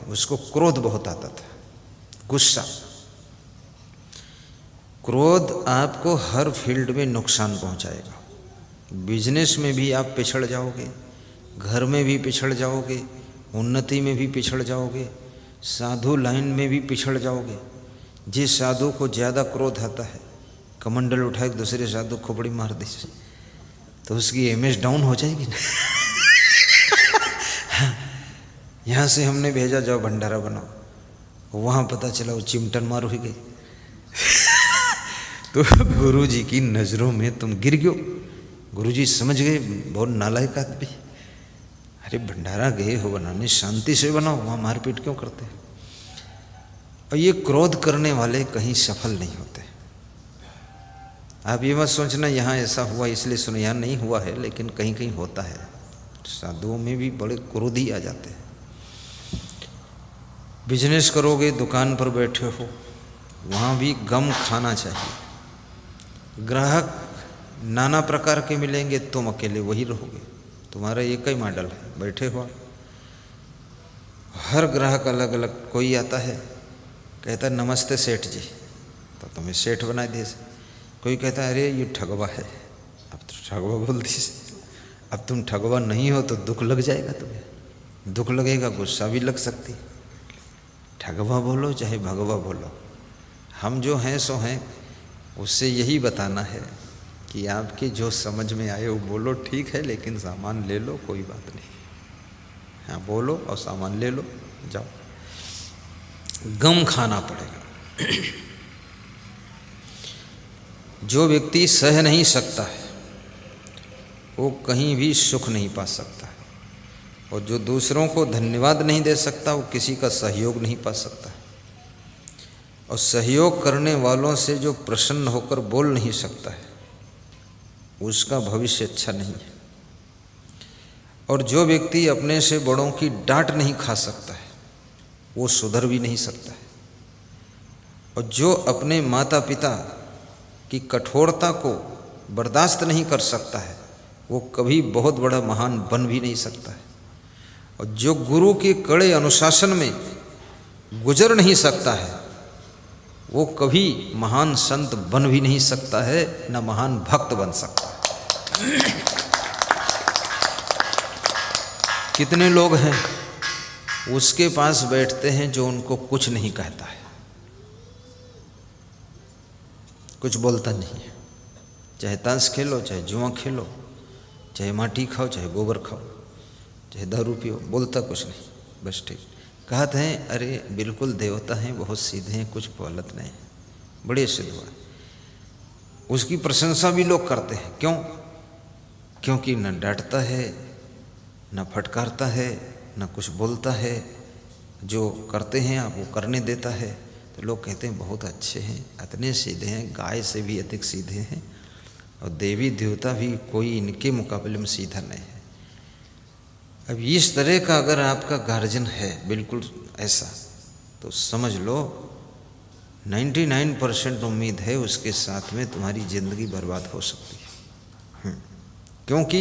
उसको क्रोध बहुत आता था, गुस्सा। क्रोध आपको हर फील्ड में नुकसान पहुंचाएगा। बिजनेस में भी आप पिछड़ जाओगे, घर में भी पिछड़ जाओगे, उन्नति में भी पिछड़ जाओगे, साधु लाइन में भी पिछड़ जाओगे। जिस साधु को ज़्यादा क्रोध आता है, कमंडल उठाए दूसरे साधु को बड़ी मार दी तो उसकी इमेज डाउन हो जाएगी ना। यहाँ से हमने भेजा जाओ भंडारा बनाओ, वहाँ पता चला वो चिमटन मार हुई गई। तो गुरु जी की नज़रों में तुम गिर गयो। गुरु जी समझ गए बहुत नालायक आदमी। अरे भंडारा गए हो बनाने, शांति से बनाओ, वहाँ मारपीट क्यों करते हैं। और ये क्रोध करने वाले कहीं सफल नहीं होते। आप ये मत सोचना यहाँ ऐसा हुआ इसलिए सुनो, यहाँ नहीं हुआ है, लेकिन कहीं कहीं होता है। साधुओं में भी बड़े क्रोधी आ जाते हैं। बिजनेस करोगे, दुकान पर बैठे हो, वहाँ भी गम खाना चाहिए। ग्राहक नाना प्रकार के मिलेंगे, तुम अकेले वही रहोगे। तुम्हारा एक ही मॉडल है, बैठे हो। हर ग्राहक अलग अलग। कोई आता है कहता है नमस्ते सेठ जी, तो तुम्हें सेठ बना दिए। कोई कहता है अरे ये ठगवा है, अब तो ठगवा बोल दी। अब तुम ठगवा नहीं हो तो दुख लग जाएगा तुम्हें, दुख लगेगा, गुस्सा भी लग सकती। ठगवा बोलो चाहे भगवा बोलो, हम जो हैं सो हैं। उससे यही बताना है कि आपके जो समझ में आए वो बोलो, ठीक है, लेकिन सामान ले लो, कोई बात नहीं। हाँ बोलो और सामान ले लो, जाओ। गम खाना पड़ेगा। जो व्यक्ति सह नहीं सकता है वो कहीं भी सुख नहीं पा सकता है, और जो दूसरों को धन्यवाद नहीं दे सकता वो किसी का सहयोग नहीं पा सकता है। और सहयोग करने वालों से जो प्रसन्न होकर बोल नहीं सकता है उसका भविष्य अच्छा नहीं है। और जो व्यक्ति अपने से बड़ों की डांट नहीं खा सकता है वो सुधर भी नहीं सकता है। और जो अपने माता पिता की कठोरता को बर्दाश्त नहीं कर सकता है वो कभी बहुत बड़ा महान बन भी नहीं सकता है। और जो गुरु के कड़े अनुशासन में गुजर नहीं सकता है वो कभी महान संत बन भी नहीं सकता है, न महान भक्त बन सकता है। कितने लोग हैं उसके पास बैठते हैं जो उनको कुछ नहीं कहता है, कुछ बोलता नहीं है। चाहे ताश खेलो, चाहे जुआ खेलो, चाहे माटी खाओ, चाहे गोबर खाओ, चाहे दारू पियो, बोलता कुछ नहीं, बस ठीक। कहते हैं अरे बिल्कुल देवता हैं, बहुत सीधे हैं, कुछ गलत नहीं, बड़े सिद्ध हुआ। उसकी प्रशंसा भी लोग करते हैं। क्यों? क्योंकि न डांटता है, न फटकारता है, न कुछ बोलता है। जो करते हैं आप वो करने देता है, तो लोग कहते हैं बहुत अच्छे हैं, इतने सीधे हैं, गाय से भी अधिक सीधे हैं, और देवी देवता भी कोई इनके मुकाबले में सीधा नहीं है। अब इस तरह का अगर आपका गार्जियन है बिल्कुल ऐसा, तो समझ लो 99% उम्मीद है उसके साथ में तुम्हारी ज़िंदगी बर्बाद हो सकती है। क्योंकि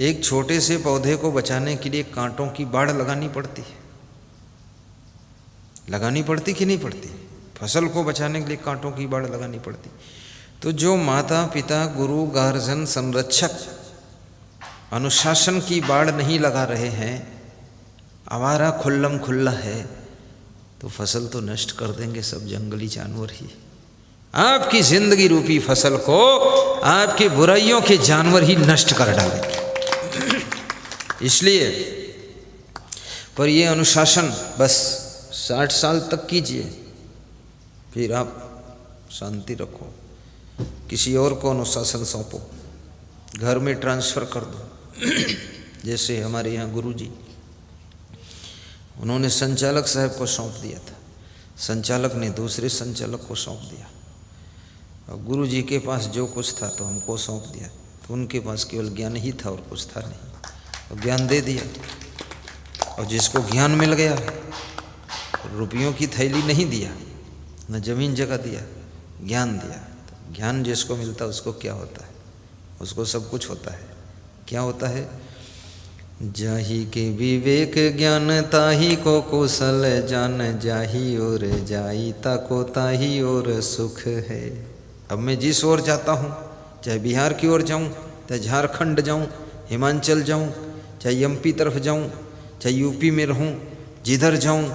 एक छोटे से पौधे को बचाने के लिए कांटों की बाड़ लगानी पड़ती है। लगानी पड़ती कि नहीं पड़ती? फसल को बचाने के लिए कांटों की बाड़ लगानी पड़ती। तो जो माता पिता, गुरु, गार्जियन, संरक्षक अनुशासन की बाड़ नहीं लगा रहे हैं, आवारा खुल्लम खुल्ला है, तो फसल तो नष्ट कर देंगे सब जंगली जानवर ही। आपकी जिंदगी रूपी फसल को आपकी बुराइयों के जानवर ही नष्ट कर डालेंगे। इसलिए पर ये अनुशासन बस 60 साल तक कीजिए, फिर आप शांति रखो। किसी और को अनुशासन सौंपो, घर में ट्रांसफ़र कर दो। जैसे हमारे यहाँ गुरु जी, उन्होंने संचालक साहब को सौंप दिया था, संचालक ने दूसरे संचालक को सौंप दिया, और गुरु जी के पास जो कुछ था तो हमको सौंप दिया। तो उनके पास केवल ज्ञान ही था और कुछ था नहीं, तो ज्ञान दे दिया। और जिसको ज्ञान मिल गया, रुपयों की थैली नहीं दिया, न जमीन जगह दिया, ज्ञान दिया। तो ज्ञान जिसको मिलता है उसको क्या होता है? उसको सब कुछ होता है। क्या होता है? जाही के विवेक ज्ञान ताही को कौशल जान, जाही और जाई ताको ताही और सुख है। अब मैं जिस ओर जाता हूँ, चाहे बिहार की ओर जाऊँ, चाहे झारखंड जाऊँ, हिमाचल जाऊँ, चाहे एमपी तरफ जाऊँ, चाहे यूपी में रहूँ, जिधर जाऊँ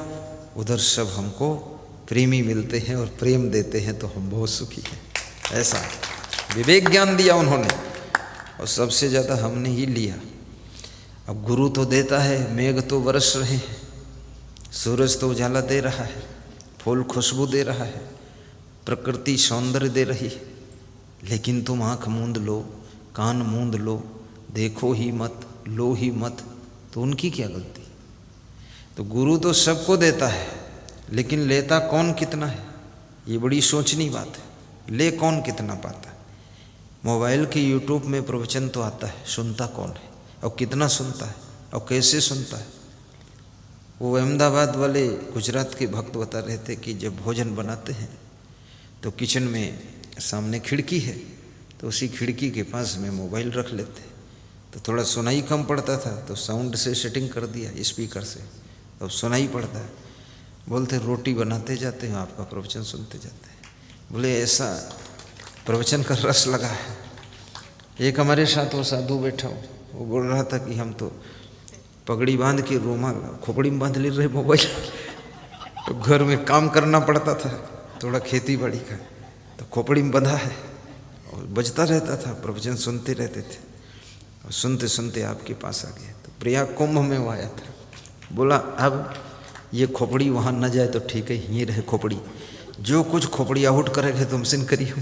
उधर सब हमको प्रेमी मिलते हैं और प्रेम देते हैं, तो हम बहुत सुखी हैं। ऐसा विवेक ज्ञान दिया उन्होंने, और सबसे ज़्यादा हमने ही लिया। अब गुरु तो देता है, मेघ तो बरस रहे हैं, सूरज तो उजाला दे रहा है, फूल खुशबू दे रहा है, प्रकृति सौंदर्य दे रही है, लेकिन तुम आँख मूंद लो, कान मूंद लो, देखो ही मत, लो ही मत, तो उनकी क्या गलती। तो गुरु तो सबको देता है, लेकिन लेता कौन कितना है, ये बड़ी सोचनी बात है। ले कौन कितना पाता है। मोबाइल के यूट्यूब में प्रवचन तो आता है, सुनता कौन है, और कितना सुनता है, और कैसे सुनता है। वो अहमदाबाद वाले गुजरात के भक्त बता रहे थे कि जब भोजन बनाते हैं तो किचन में सामने खिड़की है, तो उसी खिड़की के पास में मोबाइल रख लेते, तो थोड़ा सुनाई कम पड़ता था, तो साउंड से सेटिंग कर दिया स्पीकर से, तो सुनाई पड़ता है। बोलते रोटी बनाते जाते हैं, आपका प्रवचन सुनते जाते हैं। बोले ऐसा प्रवचन का रस लगा है। एक हमारे साथ वो साधु बैठा हो, वो बोल रहा था कि हम तो पगड़ी बांध के रूमाल खोपड़ी में बांध ले रहे मोबाइल, तो घर में काम करना पड़ता था थोड़ा खेती बाड़ी का, तो खोपड़ी में बंधा है और बजता रहता था, प्रवचन सुनते रहते थे। और सुनते सुनते आपके पास आ गए, तो प्रयाग कुंभ में वो आया था। बोला अब ये खोपड़ी वहाँ न जाए तो ठीक है, यहीं रहे खोपड़ी, जो कुछ खोपड़ी आउट करेंगे तुमसे न करिए।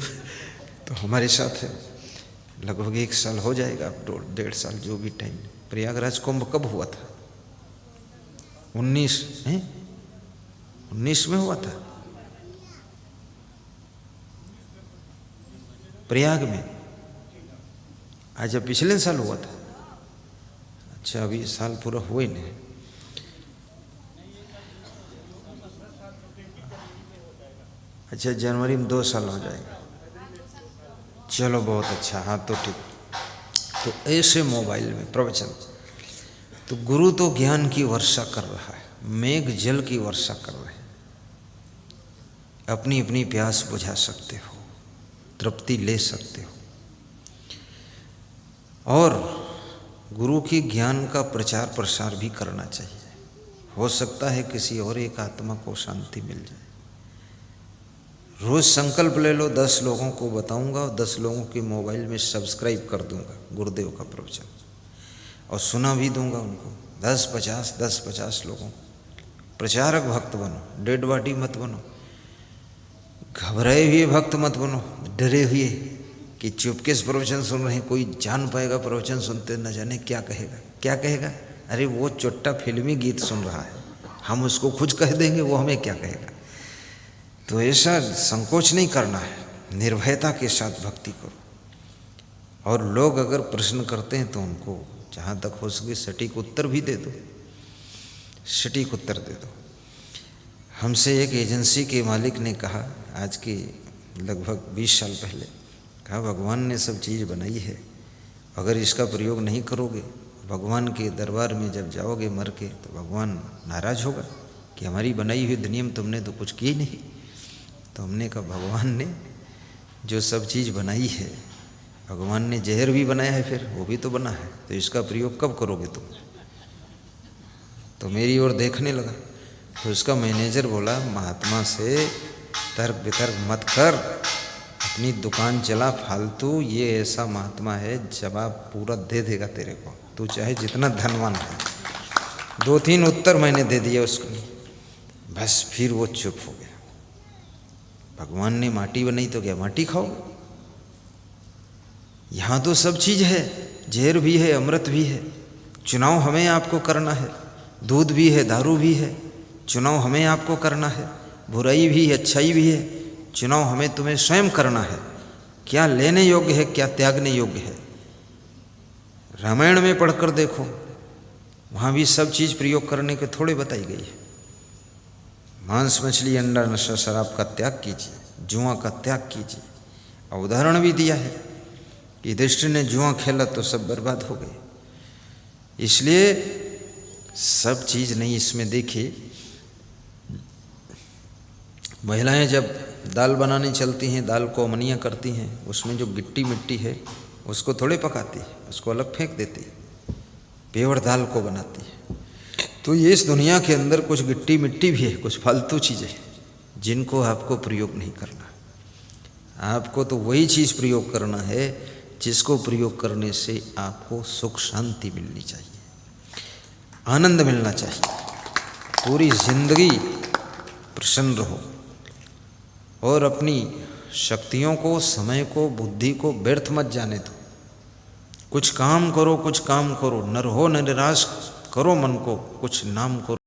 तो हमारे साथ है, लगभग 1 साल हो जाएगा, 1.5 साल, जो भी टाइम। प्रयागराज कुंभ कब हुआ था? 19 में हुआ था प्रयाग में। आज पिछले साल हुआ था। अच्छा, अभी साल पूरा हुआ ही नहीं। अच्छा, जनवरी में 2 साल हो जाएगा। चलो बहुत अच्छा, हाँ तो ठीक। तो ऐसे मोबाइल में प्रवचन, तो गुरु तो ज्ञान की वर्षा कर रहा है, मेघ जल की वर्षा कर रहे हैं। अपनी अपनी प्यास बुझा सकते हो, तृप्ति ले सकते हो, और गुरु की ज्ञान का प्रचार प्रसार भी करना चाहिए। हो सकता है किसी और एक आत्मा को शांति मिल जाए। रोज़ संकल्प ले लो, 10 लोगों को बताऊंगा और 10 लोगों के मोबाइल में सब्सक्राइब कर दूंगा गुरुदेव का प्रवचन, और सुना भी दूंगा उनको। 10-50 लोगों को। प्रचारक भक्त बनो, डेड बॉडी मत बनो, घबराए हुए भक्त मत बनो, डरे हुए कि चुपके से प्रवचन सुन रहे हैं, कोई जान पाएगा प्रवचन सुनते न जाने क्या कहेगा, क्या कहेगा। अरे वो चोट्टा फिल्मी गीत सुन रहा है, हम उसको खुद कह देंगे, वो हमें क्या कहेगा। तो ऐसा संकोच नहीं करना है, निर्भयता के साथ भक्ति करो। और लोग अगर प्रश्न करते हैं तो उनको जहाँ तक हो सके सटीक उत्तर भी दे दो, सटीक उत्तर दे दो। हमसे एक एजेंसी के मालिक ने कहा, आज के लगभग 20 साल पहले, कहा भगवान ने सब चीज़ बनाई है, अगर इसका प्रयोग नहीं करोगे, भगवान के दरबार में जब जाओगे मर के, तो भगवान नाराज़ होगा कि हमारी बनाई हुई दुनिया में तुमने तो कुछ किया ही नहीं। तो हमने कहा भगवान ने जो सब चीज़ बनाई है, भगवान ने जहर भी बनाया है, फिर वो भी तो बना है, तो इसका प्रयोग कब करोगे तुम। तो मेरी ओर देखने लगा। तो उसका मैनेजर बोला, महात्मा से तर्क वितर्क मत कर, अपनी दुकान चला फालतू, ये ऐसा महात्मा है जवाब पूरा दे देगा तेरे को, तू चाहे जितना धनवान है। 2-3 उत्तर मैंने दे दिया उसको, बस फिर वो चुप हो गया। भगवान ने माटी बनाई तो क्या माटी खाओ? यहाँ तो सब चीज़ है, जहर भी है, अमृत भी है। चुनाव हमें आपको करना है, दूध भी है, दारू भी है, चुनाव हमें आपको करना है। बुराई भी है, अच्छाई भी है, चुनाव हमें तुम्हें स्वयं करना है। क्या लेने योग्य है, क्या त्यागने योग्य है। रामायण में पढ़कर देखो, वहाँ भी सब चीज़ प्रयोग करने के थोड़े बताई गई है। मांस मछली अंडा नशा शराब का त्याग कीजिए, जुआ का त्याग कीजिए। और उदाहरण भी दिया है कि युधिष्ठिर ने जुआ खेला तो सब बर्बाद हो गए। इसलिए सब चीज़ नहीं इसमें देखिए, महिलाएं जब दाल बनाने चलती हैं, दाल को अमनियाँ करती हैं, उसमें जो गिट्टी मिट्टी है उसको थोड़े पकाती है, उसको अलग फेंक देती है, पेवर दाल को बनाती है। तो ये इस दुनिया के अंदर कुछ गिट्टी मिट्टी भी है, कुछ फालतू चीज़ें जिनको आपको प्रयोग नहीं करना। आपको तो वही चीज़ प्रयोग करना है जिसको प्रयोग करने से आपको सुख शांति मिलनी चाहिए, आनंद मिलना चाहिए, पूरी जिंदगी प्रसन्न रहो और अपनी शक्तियों को, समय को, बुद्धि को व्यर्थ मत जाने दो। कुछ काम करो, कुछ काम करो, न रहो न निराश करो मन को, कुछ नाम करो।